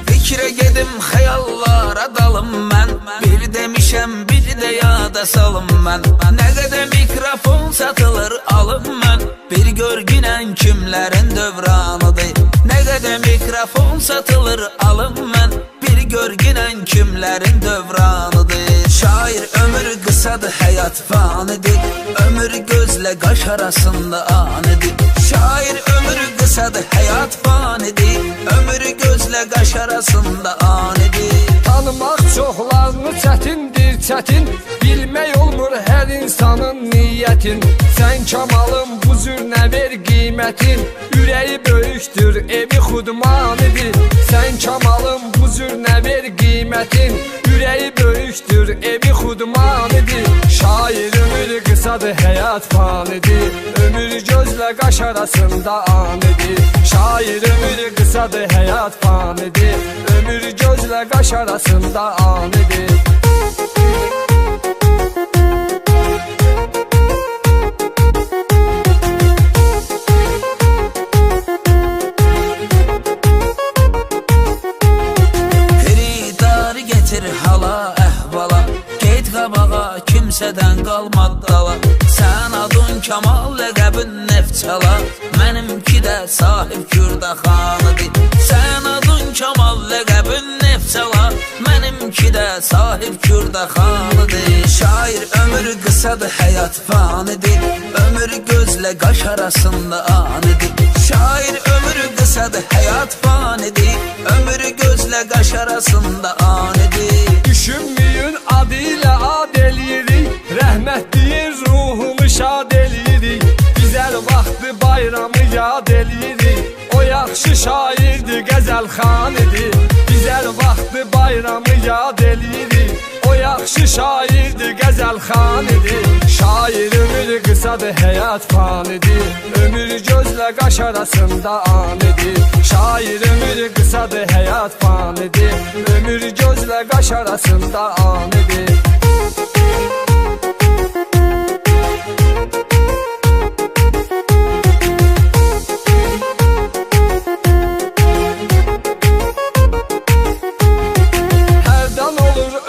Fikrə gedim, xəyallara dalım mən. Bir demişəm, bir də yada salım mən. Nə qədər mikrofon satılır alım mən. Bir görgünən kimlərin dövranıdır. Nə qədər mikrofon satılır alım mən. Bir görgünən kimlərin dövranıdır. Şair ömür qısadır, həyat fanidir. Ömür gözlə qaş arasında anidir. Şair ömür qısadır, həyat fanidir. Ömür gözlə qaş arasında anidir. Tanımaq çoxlarını çətindir, çətin. Bilmək olmur hər insanın niyyətin. Sən kamalın bu cür nə ver qiymətin. Ürəyi böyükdür, evi xudmanidir. Sən kamalın bu cür nə ver qiymətin. Ürəyi böyükdür, evi xudmanidir. Şair ömür qısadır, həyat fanidir. Ömür gözlə qaş arasında anidir. Şair ömür qısadır, həyat fanidir. Ömür gözlə qaş arasında anidir. Hala əhvala, qeyd qabağa, kimsədən qalmad dala. Sən adın Kamal, ləqəbin Neftçala. Mənimki də sahib Kürdaxanıdır. Sən adın Kamal, ləqəbin Neftçala. Mənimki də sahib Kürdaxanıdır. Şair ömür qısadır, həyat fanidir. Ömür gözlə qaş arasında anidir. Şair ömür qısadır, həyat fanidir. Ömür gözlə qaş arasında anidir. Düşünməyin adı ilə ad eləyirik. Rəhmətliyin ruhunu şad eləyirik. Bizəl vaxtı bayramı yad eləyirik. O yaxşı şairdir, qəzəlxan idi. Bizəl vaxtı bayramı yad eləyirik. O yaxşı şairdir, qəzəlxan idi. Şair ömür qısadır, həyat fanidir. Ömür gözlə qaş arasında anidir. Şair ömür qısadır, həyat fanidir. Ömür gözlə qaş arasında anidir.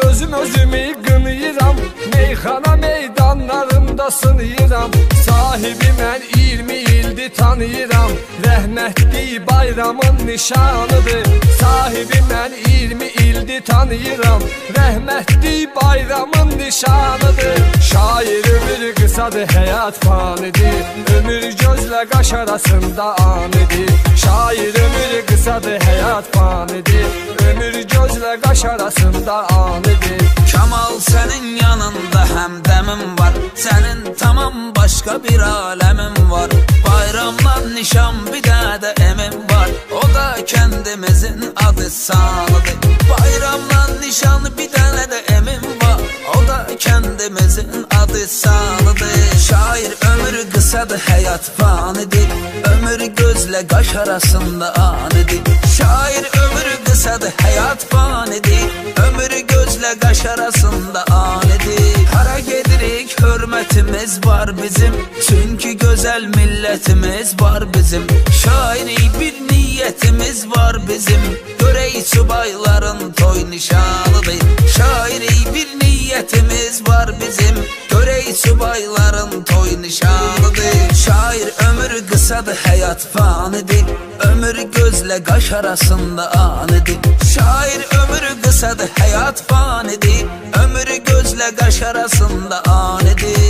Özümü qınıyıram, meyxana meydanlarında sınıyıram. Sahibi mən 20 ildir tanıyıram. Rəhmətli bayramın nişanıdır. Sahibi mən 20 ildir tanıyıram. Rəhmətli bayramın nişanıdır. Şair ömür qısadır, həyat fanidir. Ömür gözlə qaş arasında anidir. Şair ömür qısadır, həyat fanidir. Ömür gözlə qaş arasında anidir. Kamal sənin yanında həmdəmin var. Sənin tamam başqa bir aləmin var. Bayramdan nişan bir dənə də emin var. O da kəndimizin adı sanıdır. Bayramdan nişan bir dənə də emin var. O da kəndimizin adı sanıdır. Şair ömür qısadır, həyat fanidir. Ömür gözlə qaş arasında anidir. Şair ömür qısadır, həyat fanidir. Ömür gözlə qaş arasında anidir. Hara gedirik, hörmətimiz var bizim. Çünki gözəl millətimiz var bizim. Şairi bir niyyətimiz var bizim. Görək subayların toy nişanıdır. Şairi bir niyyətimiz var bizim. Görək subayların toy nişanıdır. Şair ömür qısadır, həyat fanidir. Ömür gözlə qaş arasında anidir. Şair ömür qısadır, həyat fanidir. Ömür gözlə qaş arasında anidir.